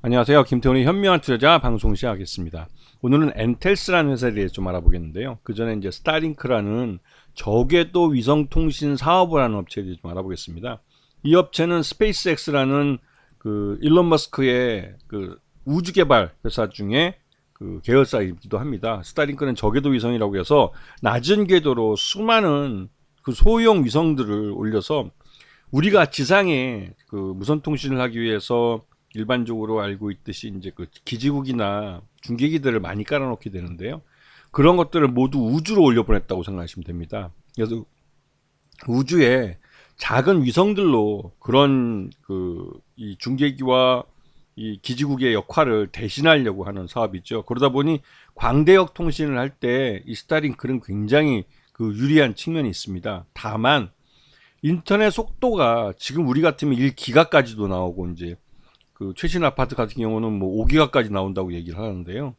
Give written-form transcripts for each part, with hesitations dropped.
안녕하세요. 김태훈의 현명한 투자자 방송 시작하겠습니다. 오늘은 엔텔스라는 회사에 대해 좀 알아보겠는데요. 그 전에 이제 스타링크라는 저궤도 위성통신 사업을 하는 업체에 대해 좀 알아보겠습니다. 이 업체는 스페이스X라는 그 일론 머스크의 그 우주 개발 회사 중에 그 계열사이기도 합니다. 스타링크는 저궤도 위성이라고 해서 낮은 궤도로 수많은 그 소형 위성들을 올려서 우리가 지상에 그 무선 통신을 하기 위해서 일반적으로 알고 있듯이 이제 그 기지국이나 중계기들을 많이 깔아놓게 되는데요. 그런 것들을 모두 우주로 올려보냈다고 생각하시면 됩니다. 그래서 우주에 작은 위성들로 그런 그 이 중계기와 이 기지국의 역할을 대신하려고 하는 사업이죠. 그러다 보니 광대역 통신을 할 때 이 스타링크는 굉장히 그 유리한 측면이 있습니다. 다만 인터넷 속도가 지금 우리 같으면 1기가까지도 나오고 이제 그 최신 아파트 같은 경우는 뭐 5기가까지 나온다고 얘기를 하는데요.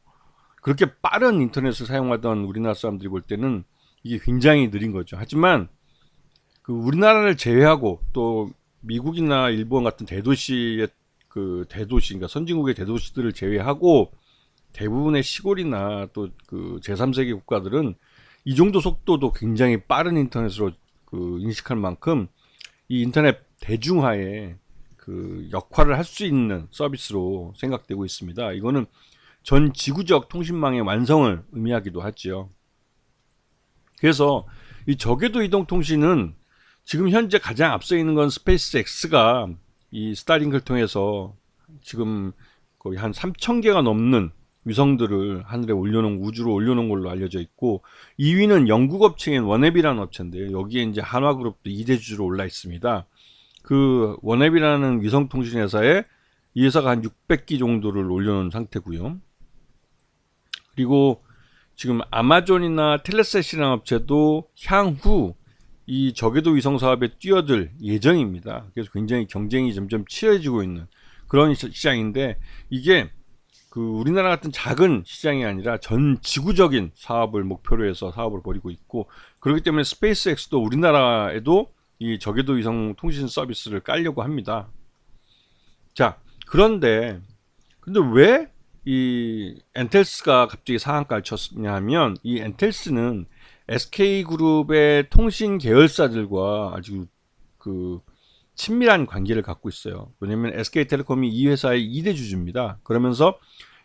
그렇게 빠른 인터넷을 사용하던 우리나라 사람들이 볼 때는 이게 굉장히 느린 거죠. 하지만 그 우리나라를 제외하고 또 미국이나 일본 같은 대도시의 그 대도시, 그러니까 선진국의 대도시들을 제외하고 대부분의 시골이나 또 그 제3세계 국가들은 이 정도 속도도 굉장히 빠른 인터넷으로 그 인식할 만큼 이 인터넷 대중화에 그 역할을 할 수 있는 서비스로 생각되고 있습니다. 이거는 전 지구적 통신망의 완성을 의미하기도 하지요. 그래서 이 저궤도 이동 통신은 지금 현재 가장 앞서 있는 건 스페이스X가 이 스타링크를 통해서 지금 거의 한 3,000개가 넘는 위성들을 하늘에 올려놓은 우주로 올려놓은 걸로 알려져 있고 2위는 영국 업체인 원앱이라는 업체인데요. 여기에 이제 한화그룹도 2대 주주로 올라 있습니다. 그 원앱이라는 위성통신 회사에 이 회사가 한 600기 정도를 올려놓은 상태고요. 그리고 지금 아마존이나 텔레셋이라는 업체도 향후 이 저궤도 위성 사업에 뛰어들 예정입니다. 그래서 굉장히 경쟁이 점점 치열해지고 있는 그런 시장인데 이게 그 우리나라 같은 작은 시장이 아니라 전 지구적인 사업을 목표로 해서 사업을 벌이고 있고 그렇기 때문에 스페이스X도 우리나라에도 이 저궤도 위성 통신 서비스를 깔려고 합니다. 자, 그런데 근데 왜 이 엔텔스가 갑자기 상한가를 쳤냐 하면 이 엔텔스는 SK그룹의 통신 계열사들과 아주 그 친밀한 관계를 갖고 있어요. 왜냐하면 SK텔레콤이 이 회사의 2대 주주입니다. 그러면서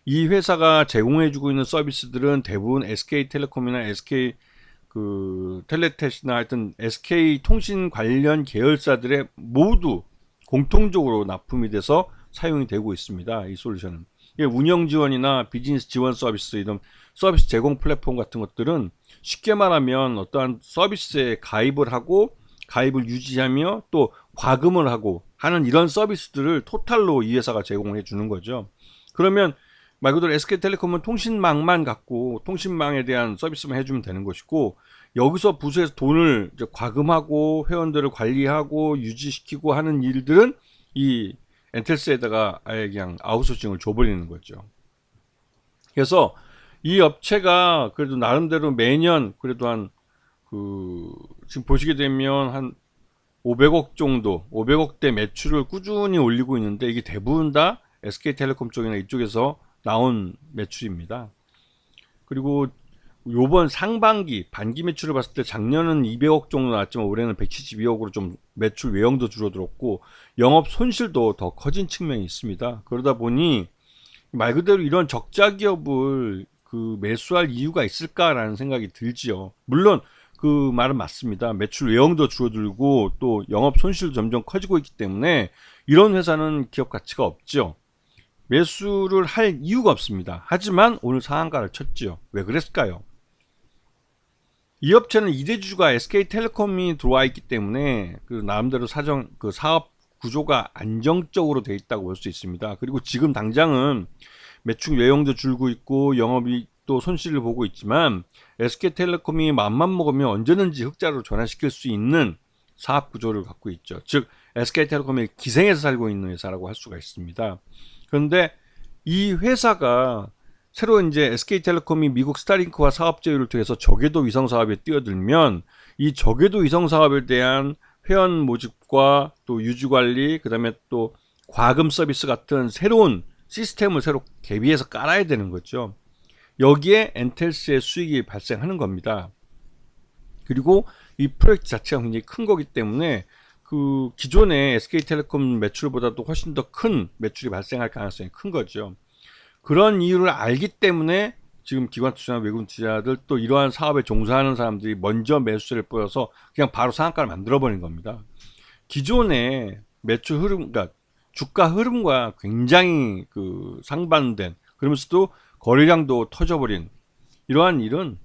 이 회사가 제공해주고 있는 서비스들은 대부분 SK텔레콤이나 SK 그 텔레텟이나 하여튼 SK 통신 관련 계열사들의 모두 공통적으로 납품이 돼서 사용이 되고 있습니다. 이 솔루션은 운영 지원이나 비즈니스 지원 서비스 이런 서비스 제공 플랫폼 같은 것들은 쉽게 말하면 어떠한 서비스에 가입을 하고 가입을 유지하며 또 과금을 하고 하는 이런 서비스들을 토탈로 이 회사가 제공해 주는 거죠. 그러면 말 그대로 SK텔레콤은 통신망만 갖고 통신망에 대한 서비스만 해주면 되는 것이고 여기서 부서에서 돈을 이제 과금하고 회원들을 관리하고 유지시키고 하는 일들은 이 엔텔스에다가 아예 그냥 아웃소싱을 줘버리는 거죠. 그래서 이 업체가 그래도 나름대로 매년 그래도 한 그 지금 보시게 되면 한 500억 정도 500억대 매출을 꾸준히 올리고 있는데 이게 대부분 다 SK텔레콤 쪽이나 이쪽에서 나온 매출입니다. 그리고 요번 상반기 반기 매출을 봤을 때 작년은 200억 정도 나왔지만 올해는 172억으로 좀 매출 외형도 줄어들었고 영업 손실도 더 커진 측면이 있습니다. 그러다 보니 말 그대로 이런 적자 기업을 그 매수할 이유가 있을까라는 생각이 들지요. 물론 그 말은 맞습니다. 매출 외형도 줄어들고 또 영업 손실도 점점 커지고 있기 때문에 이런 회사는 기업 가치가 없죠. 매수를 할 이유가 없습니다. 하지만 오늘 상한가를 쳤죠. 왜 그랬을까요? 이 업체는 2대 주주가 SK텔레콤이 들어와 있기 때문에 그 나름대로 그 사업 구조가 안정적으로 돼 있다고 볼 수 있습니다. 그리고 지금 당장은 매출 외형도 줄고 있고 영업이 또 손실을 보고 있지만 SK텔레콤이 맘만 먹으면 언제든지 흑자로 전환시킬 수 있는 사업 구조를 갖고 있죠. 즉 SK텔레콤이 기생에서 살고 있는 회사라고 할 수가 있습니다. 그런데 이 회사가 새로 이제 SK텔레콤이 미국 스타링크와 사업 제휴를 통해서 저궤도 위성 사업에 뛰어들면 이 저궤도 위성 사업에 대한 회원 모집과 또 유지 관리, 그다음에 또 과금 서비스 같은 새로운 시스템을 새로 대비해서 깔아야 되는 거죠. 여기에 엔텔스의 수익이 발생하는 겁니다. 그리고 이 프로젝트 자체가 굉장히 큰 거기 때문에 그 기존의 SK텔레콤 매출보다도 훨씬 더 큰 매출이 발생할 가능성이 큰 거죠. 그런 이유를 알기 때문에 지금 기관 투자나 외국 투자들 또 이러한 사업에 종사하는 사람들이 먼저 매수세를 뿌려서 그냥 바로 상한가를 만들어 버린 겁니다. 기존의 매출 흐름, 그러니까 주가 흐름과 굉장히 그 상반된, 그러면서도 거래량도 터져버린 이러한 일은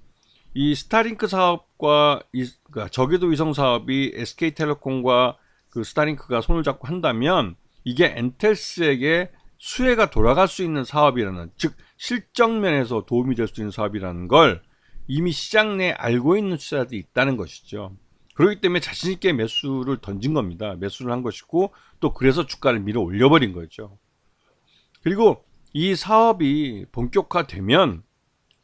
이 스타링크 사업과 그러니까 저궤도 위성 사업이 SK텔레콤과 그 스타링크가 손을 잡고 한다면 이게 엔텔스에게 수혜가 돌아갈 수 있는 사업이라는, 즉 실적 면에서 도움이 될 수 있는 사업이라는 걸 이미 시장 내에 알고 있는 투자자들이 있다는 것이죠. 그렇기 때문에 자신 있게 매수를 던진 겁니다. 매수를 한 것이고 또 그래서 주가를 밀어 올려버린 거죠. 그리고 이 사업이 본격화되면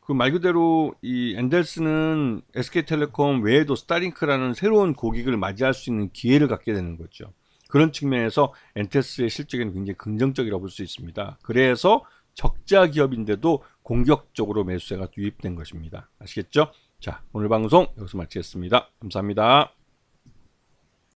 그 말 그대로 이 엔델스는 SK텔레콤 외에도 스타링크라는 새로운 고객을 맞이할 수 있는 기회를 갖게 되는 거죠. 그런 측면에서 엔텔스의 실적에는 굉장히 긍정적이라고 볼 수 있습니다. 그래서 적자 기업인데도 공격적으로 매수세가 유입된 것입니다. 아시겠죠? 자, 오늘 방송 여기서 마치겠습니다. 감사합니다.